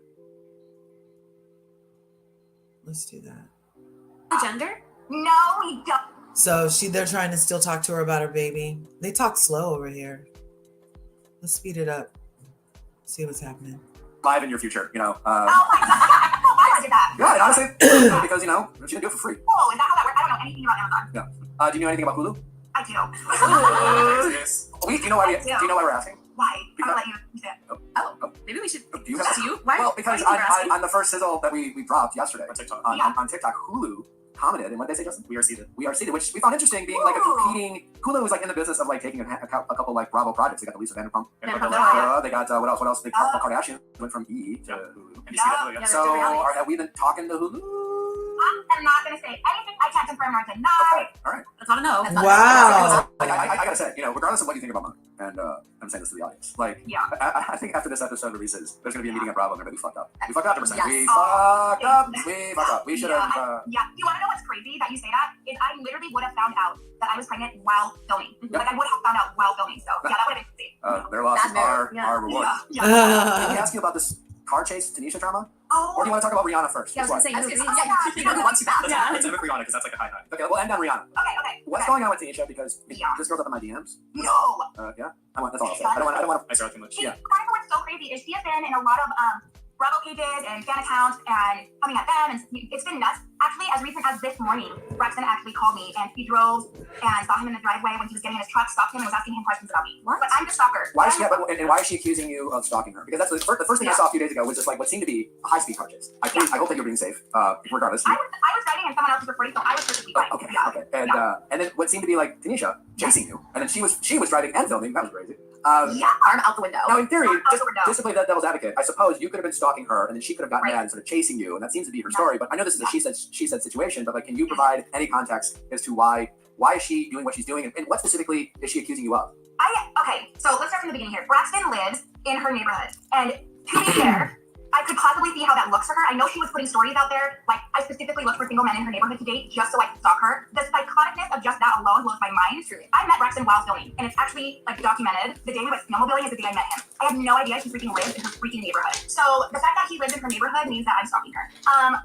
Speaker 1: Let's do that.
Speaker 2: gender? No, we don't.
Speaker 1: So they're trying to still talk to her about her baby. They talk slow over here. Let's speed it up. See what's happening.
Speaker 3: Live in your future, you know.
Speaker 2: Oh my god! Why did that?
Speaker 3: Yeah, honestly, because you know she can do it for free.
Speaker 2: Oh, is that how that works? I don't know anything about Amazon.
Speaker 3: Yeah. Do you know anything about Hulu?
Speaker 2: I do.
Speaker 3: Do you know why we're asking?
Speaker 2: Why?
Speaker 3: Because,
Speaker 2: I'll let you say it.
Speaker 9: Oh, maybe we should.
Speaker 3: Do you have
Speaker 9: To you? Why?
Speaker 3: Well, because
Speaker 9: why do you think we're asking?
Speaker 3: on the first sizzle that we dropped yesterday on TikTok, on TikTok, Hulu commented, and what did they say, Justin? We are seated, which we found interesting, being like a competing. Hulu was like in the business of like taking a couple like Bravo projects. They got the Lisa Vanderpump. They got what else? They got Kardashian went from E to Hulu. So have we been talking to Hulu?
Speaker 5: I'm not going to say anything I can't confirm or deny.
Speaker 3: Okay, all right.
Speaker 2: That's not a no.
Speaker 1: Wow.
Speaker 3: Like, I gotta say, regardless of what you think about mine, and I'm saying this to the audience, like, I think after this episode releases, there's gonna be a meeting at Bravo, and everybody fucked up. We fucked up 100%. We fucked up. We should have.
Speaker 5: Yeah. You want to know what's crazy that you say that? Is I literally would have found out that I was pregnant while filming. Like, I would have found out while filming. So, yeah, that would have been crazy.
Speaker 3: Their losses are reward.
Speaker 5: Yeah.
Speaker 3: Can we ask you about this car chase Tanisha drama?
Speaker 5: Oh.
Speaker 3: Or do you want to talk about Rihanna first?
Speaker 2: Yeah, I was gonna say,
Speaker 5: Let's
Speaker 2: who
Speaker 5: wants you back?
Speaker 2: Yeah.
Speaker 6: Let's end with Rihanna because that's like a high night.
Speaker 3: Okay, we'll end on Rihanna.
Speaker 5: Okay.
Speaker 3: What's going on with Tanisha? Because this girl's up in my DMs.
Speaker 5: No.
Speaker 3: Yeah. That's all I'll say. I don't want.
Speaker 6: I saw too much.
Speaker 3: Yeah.
Speaker 5: What's so crazy is she has been in a lot of Bravo pages and fan accounts and coming at them, and it's been nuts. Actually, as recent as this morning, Braxton actually called me, and he drove and saw him in the driveway when he was getting in his truck, stopped him, and was asking him questions about me. What? But I'm the stalker.
Speaker 3: Why is she? And why is she accusing you of stalking her? Because that's the first thing I saw a few days ago was just like what seemed to be a high-speed car chase. I hope that you're being safe. Regardless.
Speaker 5: I was driving and someone else was recording, so I was perfectly fine.
Speaker 3: Okay. And then what seemed to be like Tanisha chasing you, and then she was driving and filming. That was crazy.
Speaker 2: Arm out the window.
Speaker 3: Now, in theory, just to play that devil's advocate, I suppose you could have been stalking her, and then she could have gotten mad and started chasing you, and that seems to be her story. But I know this is a she said situation. But like, can you provide any context as to why is she doing what she's doing, and what specifically is she accusing you of?
Speaker 5: Okay, so let's start from the beginning here. Braxton lives in her neighborhood, and to be fair, I could possibly see how that looks for her. I know she was putting stories out there, like I specifically looked for single men in her neighborhood to date just so I could stalk her. The psychoticness of just that alone blows my mind. I met Braxton while filming, and it's actually like documented. The day we went snowmobiling is the day I met him. I had no idea he freaking lived in her freaking neighborhood. So the fact that he lives in her neighborhood means that I'm stalking her.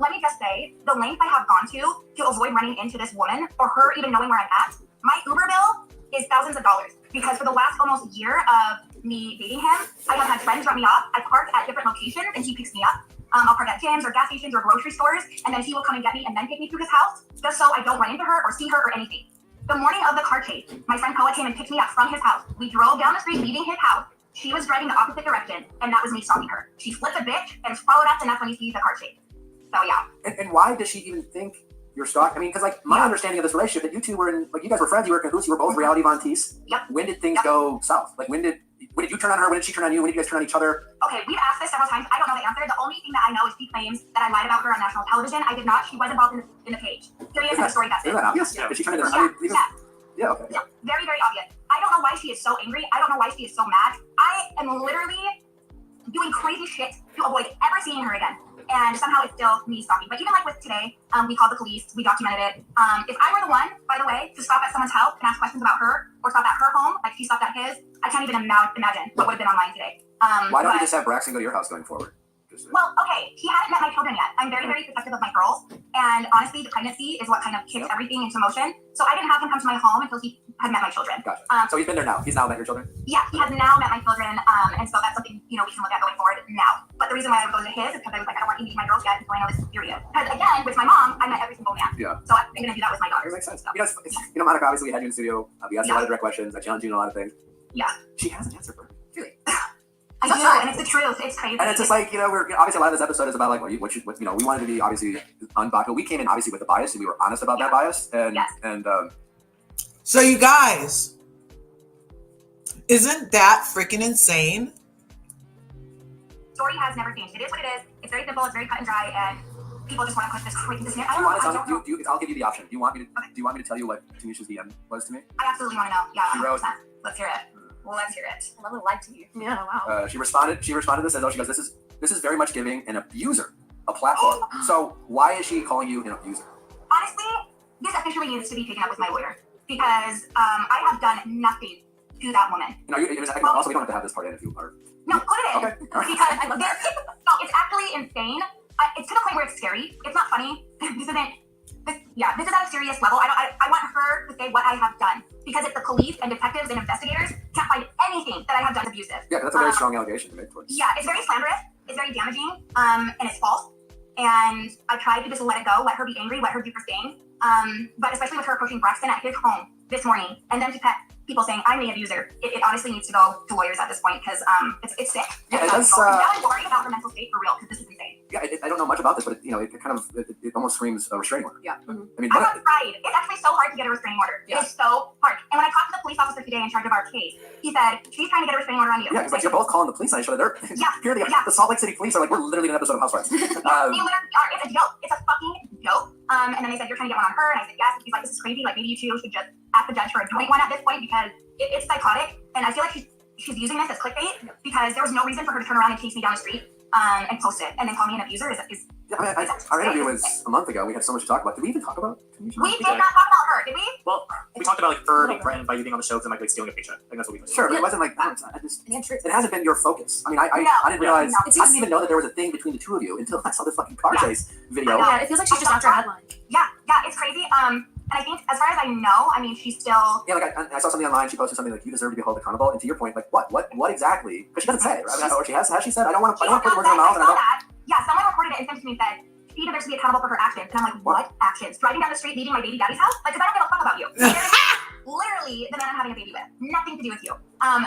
Speaker 5: Let me just say, the length I have gone to avoid running into this woman or her even knowing where I'm at, my Uber bill is thousands of dollars, because for the last almost year of me dating him, I have had friends drop me off. I park at different locations and he picks me up. I'll park at gyms or gas stations or grocery stores, and then he will come and get me and then take me to his house, just so I don't run into her or see her or anything. The morning of the car chase, my friend Koa came and picked me up from his house. We drove down the street leaving his house. She was driving the opposite direction, and that was me stalking her. She flipped a bitch and followed us, and that's when you see the car chase. So yeah.
Speaker 3: And why does she even think you're stalking? I mean, because like my understanding of this relationship, that you two were in, like, you guys were friends, you were cahoots, you were both reality Vontees.
Speaker 5: Yep.
Speaker 3: When did things go south? Like when did you turn on her? When did she turn on you? When did you guys turn on each other?
Speaker 5: Okay, we've asked this several times. I don't know the answer. The only thing that I know is she claims that I lied about her on national television. I did not. She was involved in the page. Serious in the story. That's it.
Speaker 3: Isn't that obvious?
Speaker 6: Yeah.
Speaker 3: Is she trying to?
Speaker 5: Yeah.
Speaker 3: Okay.
Speaker 5: Yeah. Very, very obvious. I don't know why she is so angry. I don't know why she is so mad. I am literally doing crazy shit to avoid ever seeing her again. And somehow it's still me stalking. But even like with today, we called the police, we documented it. If I were the one, by the way, to stop at someone's house and ask questions about her, or stop at her home, like she stopped at his, I can't even imagine what would have been online today.
Speaker 3: Why don't you just have Braxton go to your house going forward?
Speaker 5: Well, okay, he hadn't met my children yet. I'm very, very protective of my girls. And honestly, the pregnancy is what kind of kicks everything into motion. So I didn't have him come to my home until he had met my children.
Speaker 3: Gotcha. So he's been there now. He's now met your children?
Speaker 5: Yeah, he has now met my children. And so that's something, we can look at going forward now. But the reason why I would go to his is because I was like, I don't want you to meet my girls yet until I know this period. Because again, with my mom, I met every single man.
Speaker 3: Yeah.
Speaker 5: So I'm going to do that with my daughters.
Speaker 3: It makes sense. Monica, obviously we had you in the studio. We asked you a lot of direct questions. I challenged you on a lot of things.
Speaker 5: Yeah.
Speaker 3: She has an answer for it. Really.
Speaker 5: I do, and it's the truth. It's crazy.
Speaker 3: And it's just like, we're obviously a lot of this episode is about like we wanted to be obviously unbiased, but we came in obviously with the bias, and we were honest about that bias. And
Speaker 1: So you guys, isn't that freaking insane?
Speaker 5: Story has never changed. It is what it is. It's very simple. It's very cut and dry, and people just want to push this crazy.
Speaker 3: I'll give you the option. Do you want me to tell you what Tanisha's DM was to me?
Speaker 5: I absolutely want to know. Yeah.
Speaker 3: She wrote.
Speaker 5: Let's hear it. Well, let's hear it.
Speaker 2: I love the light to you. Yeah, wow.
Speaker 3: She responded to this as though she goes, this is very much giving an abuser a platform. So why is she calling you an abuser?
Speaker 5: Honestly, this officially needs to be taken up with my lawyer, because I have done nothing to that woman.
Speaker 3: Also, we don't have to have this part in if you are.
Speaker 5: No, put it in.
Speaker 3: Okay.
Speaker 5: Because I love this. No, it's actually insane. It's to the point where it's scary. It's not funny. This is at a serious level. I want her to say what I have done, because if the police and detectives and investigators can't find anything that I have done abusive.
Speaker 3: Yeah, that's a very strong allegation to make towards.
Speaker 5: Yeah, it's very slanderous. It's very damaging. And it's false. And I tried to just let it go, let her be angry, let her do her thing. But especially with her approaching Braxton at his home this morning, and then to people saying I'm the abuser, it honestly needs to go to lawyers at this point, because it's sick.
Speaker 3: Yeah,
Speaker 5: I'm worried about her mental state for real, because this is insane.
Speaker 3: Yeah, I don't know much about this, but it almost screams a restraining order.
Speaker 4: Yeah.
Speaker 3: I mean,
Speaker 5: I got tried. It's actually so hard to get a restraining order.
Speaker 4: Yeah.
Speaker 5: It is so hard. And when I talked to the police officer today in charge of our case, he said, she's trying to get a restraining order on you.
Speaker 3: Yeah, because you're both calling the police on each other. The Salt Lake City police are like, we're literally in an episode of Housewives.
Speaker 5: They literally are. It's a joke. It's a fucking joke. And then they said, you're trying to get one on her. And I said, yes. And he's like, this is crazy. Like, maybe you two should just ask the judge for a joint one at this point because it's psychotic. And I feel like she's using this as clickbait because there was no reason for her to turn around and chase me down the street and post it and then call me an abuser.
Speaker 3: Our interview was a month ago. We had so much to talk about. Did we even talk about Tanisha?
Speaker 5: We did not talk about her, did we?
Speaker 9: Well, we talked about like her being threatened by you being on the show and like stealing a paycheck. I think that's what we talked
Speaker 3: Sure,
Speaker 9: about.
Speaker 3: but it wasn't like it hasn't been your focus. I mean, I didn't realize.
Speaker 5: No.
Speaker 3: I didn't even know that there was a thing between the two of you until I saw this fucking car chase video.
Speaker 4: Yeah, it feels like she's just after a headline.
Speaker 5: Yeah, it's crazy. And I think, as far as I know, I mean, she's still.
Speaker 3: Yeah, like I saw something online. She posted something like, "You deserve to be held accountable." And to your point, like, what exactly? Because she doesn't say it, right? Or she has she said? I don't want to put words in her mouth. And I don't.
Speaker 5: Yeah, someone reported it and sent it to me and said she deserves to be accountable for her actions. And I'm like, what actions? Driving down the street, leaving my baby daddy's house? Like, because I don't give a fuck about you. Literally, the man I'm having a baby with, nothing to do with you.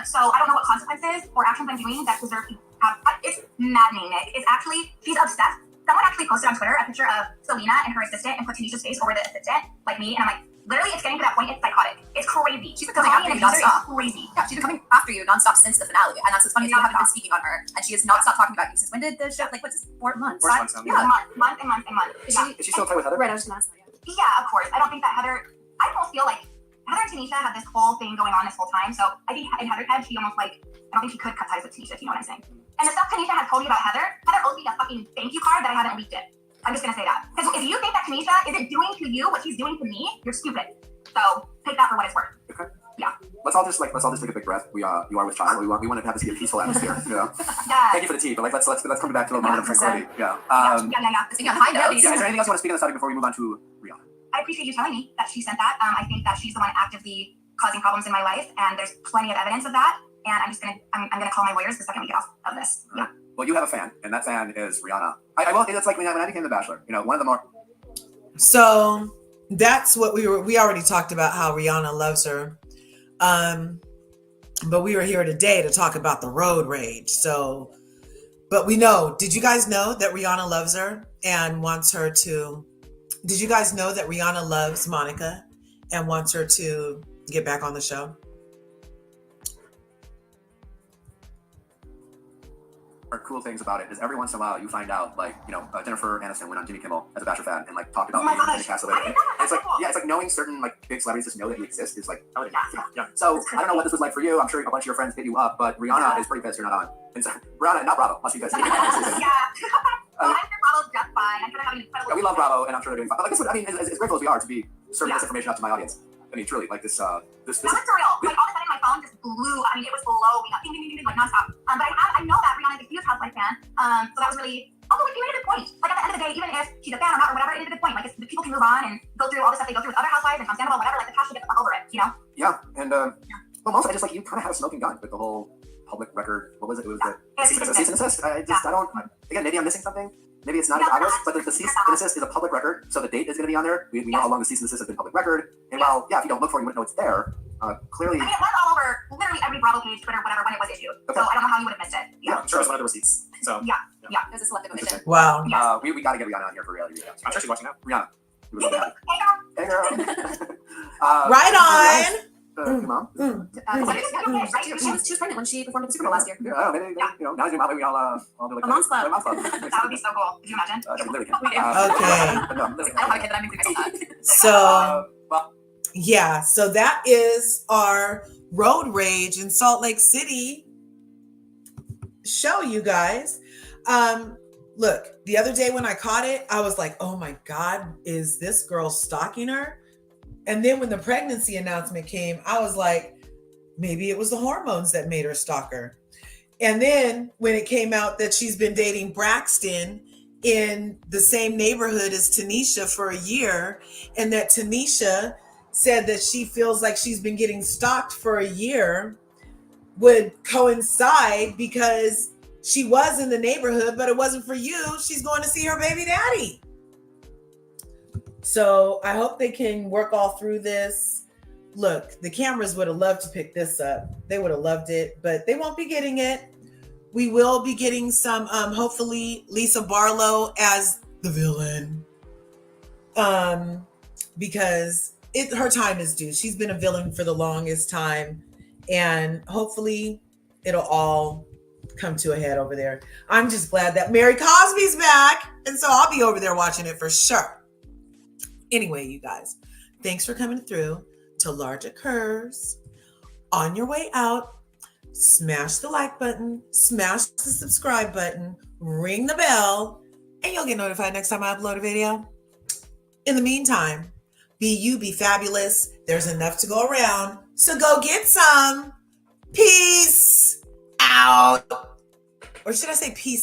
Speaker 5: So I don't know what consequences or actions I'm doing that deserve to have. It's maddening, Nick. It's actually, she's obsessed. Someone actually posted on Twitter a picture of Selena and her assistant and put Tanisha's face over the assistant, like me, and I'm like, literally, it's getting to that point. It's psychotic. It's crazy.
Speaker 4: She's been coming after you nonstop.
Speaker 5: Crazy.
Speaker 4: Yeah, she's been coming after you nonstop since the finale, and that's what's funny. You haven't been speaking on her, and she has not stopped talking about you since when did the show? Like, what's this? 4 months?
Speaker 9: 4 months now.
Speaker 5: Yeah, months and months and months.
Speaker 3: Is she still tight with Heather?
Speaker 4: Right, I was gonna ask that.
Speaker 5: Yeah, of course. I don't think that Heather. I almost feel like Heather and Tanisha had this whole thing going on this whole time. So I think in Heather's head, she almost I don't think she could cut ties with Tanisha. If you know what I'm saying? And the stuff Tanisha has told me about Heather owes me a fucking thank you card that I haven't leaked it. I'm just gonna say that because if you think that Tanisha isn't doing to you what she's doing to me, you're stupid. So take that for what it's worth.
Speaker 3: Okay.
Speaker 5: Yeah.
Speaker 3: Let's all just take a big breath. You are with child. We want to have this be a peaceful atmosphere. Yeah.
Speaker 5: Yeah.
Speaker 3: Thank you for the tea, but let's come back to a moment of tranquility. Yeah.
Speaker 4: Speaking of high notes.
Speaker 3: Yeah. Is there anything else you want to speak on the subject before we move on to Rihanna?
Speaker 5: I appreciate you telling me that she sent that. I think that she's the one actively causing problems in my life, and there's plenty of evidence of that. And I'm gonna call my lawyers the second we get off of this. Yeah.
Speaker 3: Well, you have a fan, and that fan is Rihanna. I will. It's like when I became The Bachelor. You know, one of the more.
Speaker 1: So that's what we already talked about how Rihanna loves her. But we were here today to talk about the road rage. So, but did you guys know that Rihanna loves her and wants her to, did you guys know that Rihanna loves Monica and wants her to get back on the show?
Speaker 3: Cool things about it is every once in a while you find out Jennifer Aniston went on Jimmy Kimmel as a Bachelor fan and like talked about being in the cast of it. It's like it's like knowing certain like big celebrities just know that he exists is like yeah. So I don't know what this was like for you. I'm sure a bunch of your friends hit you up, but Rihanna is pretty pissed you're not on. And so Rihanna, not Bravo, unless you guys.
Speaker 5: Yeah. I'm sure Bravo's just fine. I'm gonna have an incredible.
Speaker 3: Yeah, we love Bravo, and I'm sure they're doing fine. But like, as grateful as we are to be serving this information out to my audience. I mean, truly, like this.
Speaker 5: That was surreal. Like all of a sudden, my phone just blew. I mean, it was blowing up, ding, ding, ding, ding, like nonstop. But I know that Rihanna is a huge Housewives fan. So that was really. Although it made a good point. Like at the end of the day, even if she's a fan or not or whatever, it is a good point. Like the people can move on and go through all the stuff they go through with other Housewives and Sandoval, whatever. Like the past should get the fuck over it, you know?
Speaker 3: Yeah, and well, mostly I just like you kind of had a smoking gun with the whole public record. What was it? It was the cease and desist. I don't. Again, maybe I'm missing something. Maybe it's not as obvious, but the cease and desist is a public record, so the date is going to be on there. We know how long the cease and desist has been public record, and while if you don't look for it, you wouldn't know it's there. Clearly,
Speaker 5: I mean, it went all over literally every Bravo page, Twitter, whatever, when it was issued.
Speaker 3: Okay.
Speaker 5: So I don't know how you would have missed it.
Speaker 9: Yeah, I'm sure it's one of the receipts. So
Speaker 5: Yeah.
Speaker 4: There's a selective omission.
Speaker 1: Wow.
Speaker 3: we got to get Rihanna on here for reality.
Speaker 9: I'm sure she's watching now.
Speaker 3: Rihanna.
Speaker 5: Hey, girl.
Speaker 3: Hey, girl.
Speaker 1: Right on.
Speaker 3: Your mom?
Speaker 4: She was pregnant when she performed at the Super Bowl last year.
Speaker 3: Yeah, I don't know, maybe, now your mom, maybe I'll do like
Speaker 4: A mom's club.
Speaker 3: A mom's club.
Speaker 5: That would be so cool. Could you imagine?
Speaker 3: She literally can.
Speaker 4: We do.
Speaker 1: Okay.
Speaker 3: But no, literally
Speaker 4: I don't have a kid that I'm including myself on.
Speaker 1: So
Speaker 3: well,
Speaker 1: yeah, so that is our road rage in Salt Lake City show, you guys. Look, the other day when I caught it, I was like, oh my God, is this girl stalking her? And then when the pregnancy announcement came, I was like, maybe it was the hormones that made her stalk her. And then when it came out that she's been dating Braxton in the same neighborhood as Tanisha for a year, and that Tanisha said that she feels like she's been getting stalked for a year, would coincide because she was in the neighborhood, but it wasn't for you. She's going to see her baby daddy. So I hope they can work all through this. Look, the cameras would have loved to pick this up. They would have loved it, but they won't be getting it. We will be getting some, hopefully, Lisa Barlow as the villain. Because her time is due. She's been a villain for the longest time. And hopefully it'll all come to a head over there. I'm just glad that Mary Cosby's back. And so I'll be over there watching it for sure. Anyway, you guys, thanks for coming through to LRGA Curves. On your way out, smash the like button, smash the subscribe button, ring the bell, and you'll get notified next time I upload a video. In the meantime, be you, be fabulous. There's enough to go around, so go get some. Peace out. Or should I say peace